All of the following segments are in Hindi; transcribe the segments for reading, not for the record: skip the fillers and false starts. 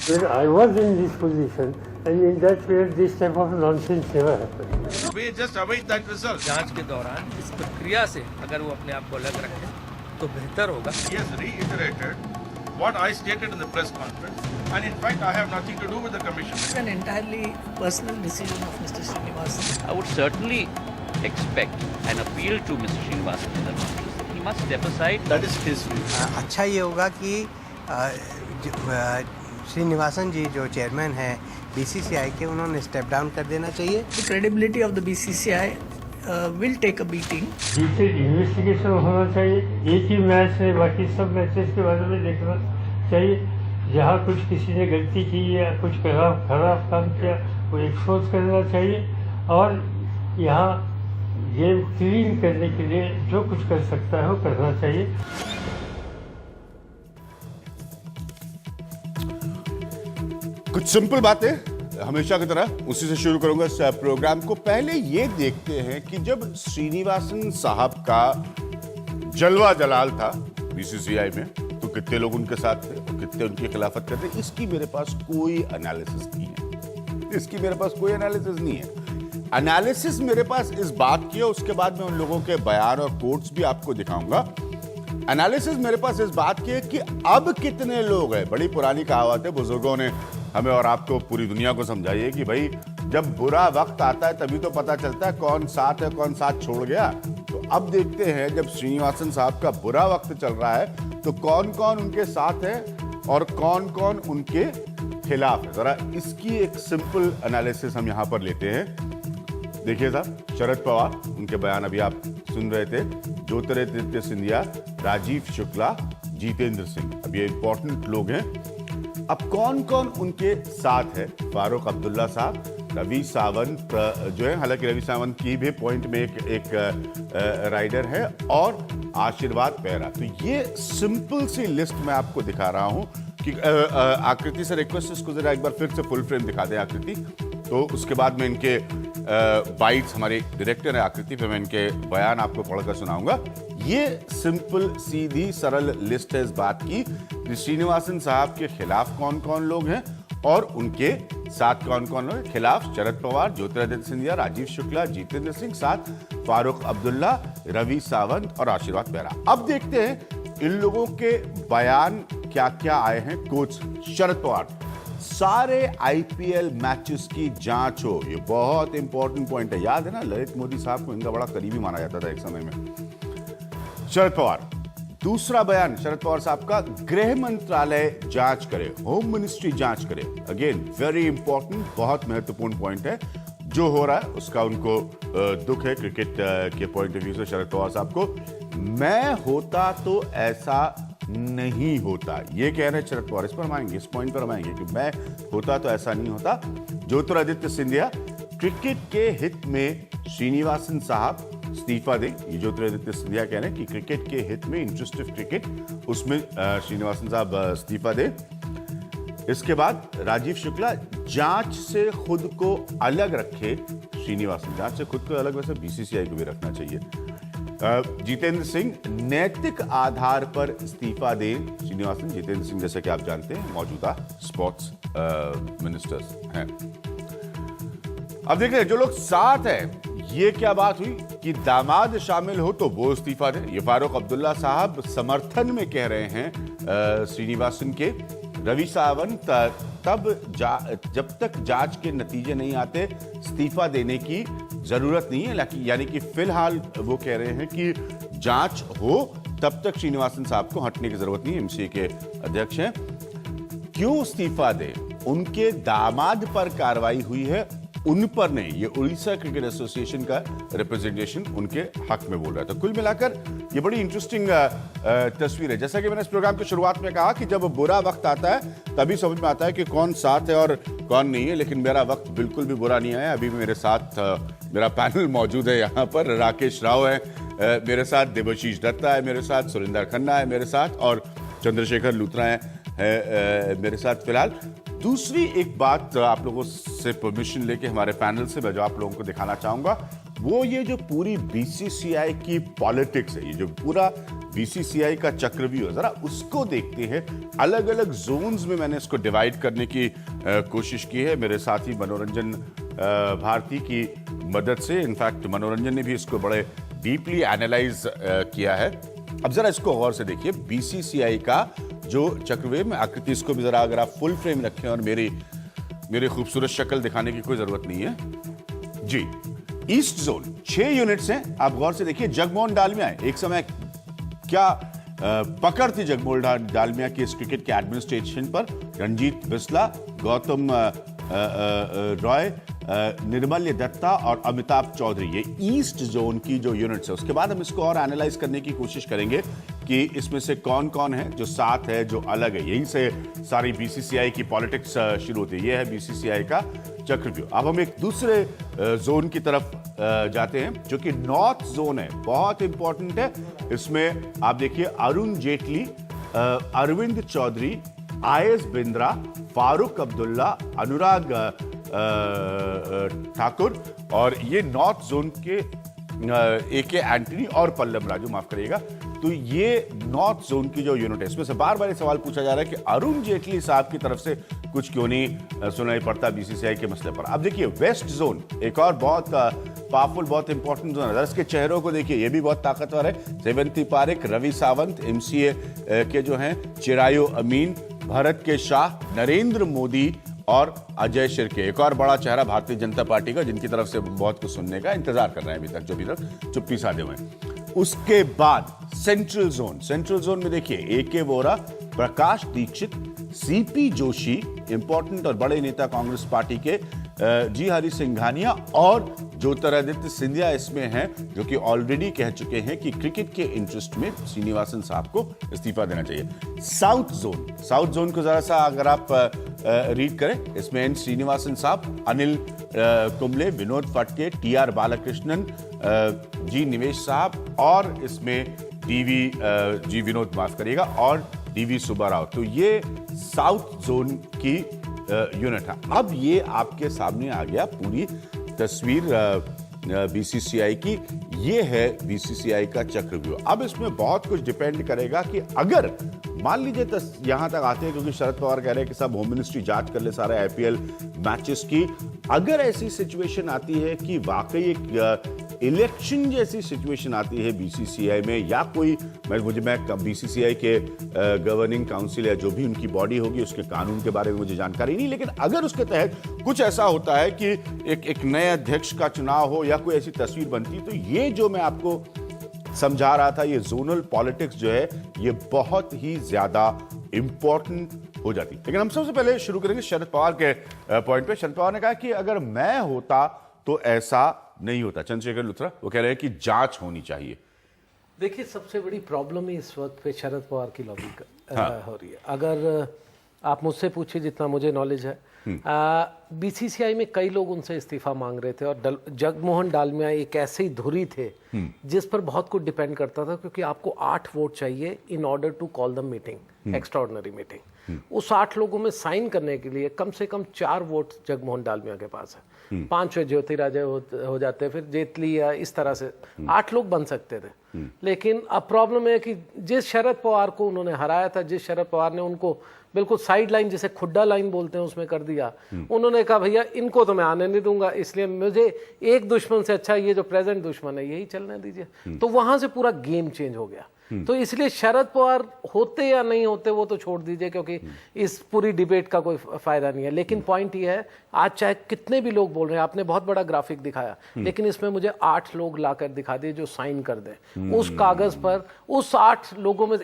When I was in this position, and in that way, this type of nonsense never happened. We just await that result. जांच के दौरान इस प्रक्रिया से अगर वो अपने आप को अलग रखें तो बेहतर होगा। He has reiterated what I stated in the press conference, and in fact, I have nothing to do with the commission. It's an entirely personal decision of Mr. Srinivasan. I would certainly expect an appeal to Mr. Srinivasan in the notice. He must step aside. That is his view. अच्छा ये होगा कि श्रीनिवासन जी जो चेयरमैन हैं बीसीसीआई के, उन्होंने स्टेप डाउन कर देना चाहिए। The credibility of the BCCI will take a beating. Detail investigation होना चाहिए। एक ही मैच है, बाकी सब मैचेस के बारे में देखना चाहिए। जहाँ कुछ किसी ने गलती की या कुछ खराब काम किया, वो एक्सपोज करना चाहिए। और यहाँ गेम क्लीन करने के लिए जो कुछ कर सकता है वो करना चाहिए। कुछ सिंपल बातें हमेशा की तरह उसी से शुरू करूंगा इस प्रोग्राम को। पहले ये देखते हैं कि जब श्रीनिवासन साहब का जलवा जलाल था बीसीसीआई में, तो कितने लोग उनके साथ थे, कितने उनकी खिलाफत करते, इसकी मेरे पास कोई एनालिसिस नहीं है। इसकी मेरे पास कोई एनालिसिस नहीं है। एनालिसिस मेरे पास इस बात की है, उसके बाद मैं उन लोगों के बयान और कोट्स भी आपको दिखाऊंगा। एनालिसिस मेरे पास इस बात की है कि अब कितने लोग हैं। बड़ी पुरानी कहावत है, बुजुर्गों ने हमें और आपको पूरी दुनिया को समझाइए कि भाई जब बुरा वक्त आता है तभी तो पता चलता है कौन साथ है कौन साथ छोड़ गया। तो अब देखते हैं जब श्रीनिवासन साहब का बुरा वक्त चल रहा है तो कौन कौन उनके साथ है और कौन कौन उनके खिलाफ है। जरा इसकी एक सिंपल एनालिसिस हम यहां पर लेते हैं। देखिए साहब, शरद पवार, उनके बयान अभी आप सुन रहे थे। ज्योतिरादित्य सिंधिया, राजीव शुक्ला, जितेंद्र सिंह, अब ये इंपॉर्टेंट लोग हैं। अब कौन कौन उनके साथ है? फारूक अब्दुल्ला साहब, रवि सावंत जो है, हालांकि रवि सावंत की भी पॉइंट में एक राइडर है, और आशीर्वाद पैरा। तो ये सिंपल सी लिस्ट मैं आपको दिखा रहा हूं कि आकृति से रिक्वेस्ट, इसको जरा एक बार फिर से फुल फ्रेम दिखा दें आकृति। तो उसके बाद में इनके बाइट्स, हमारे डायरेक्टर है आकृति, फिर मैं इनके बयान आपको पढ़कर सुनाऊंगा। ये सिंपल सीधी सरल लिस्ट है इस बात की कि श्रीनिवासन साहब के खिलाफ कौन कौन लोग हैं और उनके साथ कौन कौन लोग हैं। खिलाफ शरद पवार, ज्योतिरादित्य सिंधिया, राजीव शुक्ला, जितेंद्र सिंह, साथ फारूक अब्दुल्ला, रवि सावंत और आशीर्वाद पैरा। अब देखते हैं इन लोगों के बयान क्या क्या आए हैं। कोच शरद पवार, सारे आईपीएल मैचेस की जांच हो, ये बहुत इंपॉर्टेंट पॉइंट है। याद है ना, ललित मोदी साहब को इनका बड़ा करीबी माना जाता था एक समय में। शरद पवार, दूसरा बयान शरद पवार साहब का, गृह मंत्रालय जांच करे, होम मिनिस्ट्री जांच करे। अगेन वेरी इंपॉर्टेंट, बहुत महत्वपूर्ण पॉइंट है। जो हो रहा है उसका उनको दुख है क्रिकेट के पॉइंट ऑफ व्यू से शरद पवार साहब को। मैं होता तो ऐसा नहीं होता, ये कह रहे हैं शरद पवार। इस पर हम आएंगे, इस पॉइंट पर हम आएंगे कि मैं होता तो ऐसा नहीं होता। ज्योतिरादित्य सिंधिया, क्रिकेट के हित में श्रीनिवासन साहब इस्तीफा दें। ये ज्योतिरादित्य सिंधिया कह रहे हैं कि क्रिकेट के हित में, इंटरेस्ट ऑफ क्रिकेट, उसमें श्रीनिवासन साहब इस्तीफा दें। इसके बाद राजीव शुक्ला, जांच से खुद को अलग रखे श्रीनिवासन, जांच से खुद को अलग वैसे बीसीसीआई को भी रखना चाहिए। जितेंद्र सिंह, नैतिक आधार पर इस्तीफा दें श्रीनिवासन। जितेंद्र सिंह जैसे कि आप जानते हैं मौजूदा स्पोर्ट्स मिनिस्टर्स हैं। अब देखते हैं जो लोग साथ हैं, ये क्या बात हुई कि दामाद शामिल हो तो वो इस्तीफा दें। ये फारूक अब्दुल्ला साहब समर्थन में कह रहे हैं श्रीनिवासन के। रवि सावंत, जब तक जांच के नतीजे नहीं आते इस्तीफा देने की जरूरत नहीं है, यानी कि फिलहाल वो कह रहे हैं कि जांच हो तब तक श्रीनिवासन साहब को हटने की जरूरत नहीं है। एमसीए के अध्यक्ष हैं। क्यों इस्तीफा दें? उनके दामाद पर कार्रवाई हुई है, उन पर नहीं। ये उड़ीसा क्रिकेट एसोसिएशन का रिप्रेजेंटेशन उनके हक में बोल रहा है। तो कुल मिलाकर ये बड़ी इंटरेस्टिंग तस्वीर है। जैसा कि मैंने इस प्रोग्राम की शुरुआत में कहा कि जब बुरा वक्त आता है तभी समझ में आता है कि कौन साथ है और कौन नहीं है। लेकिन मेरा वक्त बिल्कुल भी बुरा नहीं आया। अभी भी मेरे साथ मेरा पैनल मौजूद है। यहाँ पर राकेश राव है मेरे साथ, देवाशीष दत्ता है मेरे साथ, सुरिंदर खन्ना है मेरे साथ और चंद्रशेखर लूथरा है मेरे साथ फिलहाल। दूसरी एक बात आप लोगों से परमिशन लेके हमारे पैनल से मैं जो आप लोगों को दिखाना चाहूंगा वो ये जो पूरी बीसीसीआई की पॉलिटिक्स है, ये जो पूरा बीसीसीआई का चक्रव्यूह है, जरा उसको देखते हैं। अलग अलग जोन्स में मैंने इसको डिवाइड करने की कोशिश की है मेरे साथी मनोरंजन भारती की मदद से। इनफैक्ट मनोरंजन ने भी इसको बड़े डीपली एनालाइज किया है। अब जरा इसको गौर से देखिए, बीसीसीआई का जो चक्रव्यूह में आकृति, इसको भी जरा अगर आप फुल फ्रेम रखें और मेरी खूबसूरत शक्ल दिखाने की कोई जरूरत नहीं है जी। ईस्ट जोन 6 यूनिट्स हैं, आप गौर से देखिए। जगमोहन डालमिया है, एक समय क्या पकड़ थी जगमोहन डालमिया की इस क्रिकेट के एडमिनिस्ट्रेशन पर। रणजीत बिस्ला, गौतम रॉय, निर्मल्य दत्ता और अमिताभ चौधरी, ये ईस्ट जोन की जो यूनिट्स है। उसके बाद हम इसको और एनालाइज करने की कोशिश करेंगे कि इसमें से कौन कौन है जो साथ है, जो अलग है। यहीं से सारी बीसीसीआई की पॉलिटिक्स शुरू होती है। ये है बीसीसीआई का चक्रव्यूह। अब हम एक दूसरे जोन की तरफ जाते हैं जो कि नॉर्थ जोन है, बहुत इंपॉर्टेंट है। इसमें आप देखिए अरुण जेटली, अरविंद चौधरी, आयस बिंद्रा, फारूक अब्दुल्ला, अनुराग ठाकुर और ये नॉर्थ जोन के एके एंटनी और पल्लव राजू, माफ करिएगा। तो ये नॉर्थ जोन की जो यूनिट है, इसमें से बार बार सवाल पूछा जा रहा है कि अरुण जेटली साहब की तरफ से कुछ क्यों नहीं सुनाई पड़ता बीसीसीआई के मसले पर। अब देखिए वेस्ट जोन, एक और बहुत पावरफुल, बहुत इंपॉर्टेंट जोन है। इसके चेहरों को देखिए, ये भी बहुत ताकतवर है। सेवंती पारेख, रवि सावंत, एमसीए के जो हैं चिरायु अमीन, भरत के शाह, नरेंद्र मोदी और अजय शिर्के। एक और बड़ा चेहरा भारतीय जनता पार्टी का, जिनकी तरफ से बहुत कुछ सुनने का इंतजार कर रहे हैं अभी तक, जो अभी तक चुप्पी साधे हुए हैं। उसके बाद सेंट्रल जोन में देखिए एके वोरा, प्रकाश दीक्षित, सीपी जोशी, इंपॉर्टेंट और बड़े नेता कांग्रेस पार्टी के, जी हरि सिंघानिया और ज्योतिरादित्य सिंधिया इसमें हैं, जो कि ऑलरेडी कह चुके हैं कि क्रिकेट के इंटरेस्ट में श्रीनिवासन साहब को इस्तीफा देना चाहिए। साउथ जोन को जरा सा अगर आप रीड करें, इसमें एन श्रीनिवासन साहब, अनिल कुंबले, विनोद फटके, टीआर बालकृष्णन, जी निवेश साहब और इसमें जी विनोद, माफ करिएगा, और डीवी सुब्बा राव। तो ये साउथ जोन की यूनिट है। अब ये आपके सामने आ गया पूरी तस्वीर बीसीसीआई की। ये है बीसीसीआई का चक्रव्यूह। अब इसमें बहुत कुछ डिपेंड करेगा कि अगर मान लीजिए यहां तक आते हैं, क्योंकि शरद पवार कह रहे हैं कि सब होम मिनिस्ट्री जांच कर ले सारे आईपीएल मैचेस की। अगर ऐसी सिचुएशन आती है कि वाकई एक इलेक्शन जैसी सिचुएशन आती है बीसीसीआई में, या कोई मैं बीसीसीआई के गवर्निंग काउंसिल या जो भी उनकी बॉडी होगी उसके कानून के बारे में मुझे जानकारी नहीं, लेकिन अगर उसके तहत कुछ ऐसा होता है कि एक नए अध्यक्ष का चुनाव हो या कोई ऐसी तस्वीर बनती, तो ये जो मैं आपको समझा रहा था, ये जोनल पॉलिटिक्स जो है ये बहुत ही ज्यादा इंपॉर्टेंट हो जाती। लेकिन हम सबसे पहले शुरू करेंगे शरद पवार के पॉइंट पे। शरद पवार ने कहा कि अगर मैं होता तो ऐसा नहीं होता। चंद्रशेखर लुथरा वो कह रहे हैं कि जांच होनी चाहिए। देखिए, सबसे बड़ी प्रॉब्लम ही इस वक्त पे शरद पवार की लॉबी हो रही है। अगर आप मुझसे पूछिए, जितना मुझे नॉलेज है, बीसीसीआई में कई लोग उनसे इस्तीफा मांग रहे थे और जगमोहन डालमिया एक ऐसे ही धुरी थे जिस पर बहुत कुछ डिपेंड करता था, क्योंकि आपको 8 वोट चाहिए in order to call the meeting, extraordinary meeting. उस 8 लोगों में साइन करने के लिए कम से कम 4 वोट जगमोहन डालमिया के पास है, 5 ज्योतिरादित्य हो जाते, फिर जेटली या इस तरह से 8 लोग बन सकते थे। लेकिन अब प्रॉब्लम है कि जिस शरद पवार को उन्होंने हराया था, जिस शरद पवार ने उनको बिल्कुल साइड लाइन, जिसे खुड्डा लाइन बोलते हैं, उसमें कर दिया, उन्होंने कहा भैया इनको तो मैं आने नहीं दूंगा, इसलिए मुझे एक दुश्मन से अच्छा ये जो प्रेजेंट दुश्मन है यही चलने दीजिए। तो वहां से पूरा गेम चेंज हो गया। तो इसलिए शरद पवार होते या नहीं होते वो तो छोड़ दीजिए, क्योंकि इस पूरी डिबेट का कोई फायदा नहीं है। लेकिन पॉइंट ये है, आज चाहे कितने भी लोग बोल रहे हैं, आपने बहुत बड़ा ग्राफिक दिखाया, लेकिन इसमें मुझे 8 लोग लाकर दिखा दिए जो साइन कर दें उस कागज पर। उस 8 लोगों में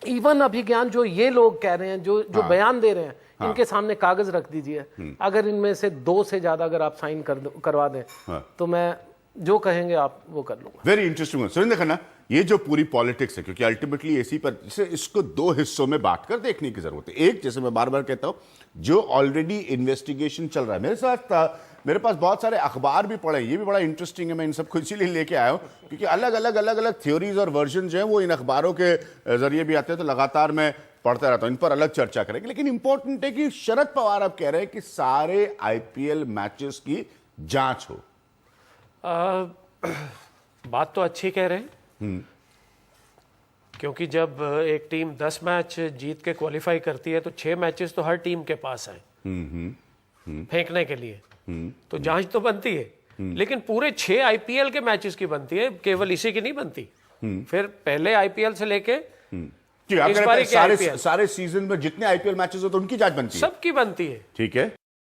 इवन अभिज्ञान जो ये लोग कह रहे हैं, जो बयान दे रहे हैं, इनके सामने कागज रख दीजिए। अगर इनमें से 2 से ज्यादा अगर आप साइन करवा दें तो मैं जो कहेंगे आप वो कर लूंगा। Very interesting. सुरेंद्र खन्ना, ये जो पूरी पॉलिटिक्स है, क्योंकि अल्टीमेटली इसी पर इसको 2 हिस्सों में बांटकर देखने की जरूरत है। एक, जैसे मैं बार बार कहता हूं, जो ऑलरेडी इन्वेस्टिगेशन चल रहा है। मेरे पास बहुत सारे अखबार भी पढ़े, ये भी बड़ा इंटरेस्टिंग है, मैं इन सबको इसीलिए लेके आया हूं क्योंकि अलग अलग थ्योरीज और वर्जन जो है वो इन अखबारों के जरिए भी आते हैं, तो लगातार मैं पढ़ता रहता हूं। इन पर अलग चर्चा करेंगे। लेकिन इंपॉर्टेंट है कि शरद पवार अब कह रहे हैं कि सारे आईपीएल मैचेस की जांच हो। बात तो अच्छी कह रहे हैं, क्योंकि जब एक टीम 10 मैच जीत के क्वालिफाई करती है तो 6 मैचेस तो हर टीम के पास हैं फेंकने के लिए, तो जांच तो बनती है। लेकिन पूरे 6 आईपीएल के मैचेस की बनती है, केवल इसी की नहीं बनती। फिर पहले आईपीएल से लेके सारे सीजन में जितने आईपीएल मैचेस होते हैं उनकी जांच बनती है, सबकी बनती है। ठीक है।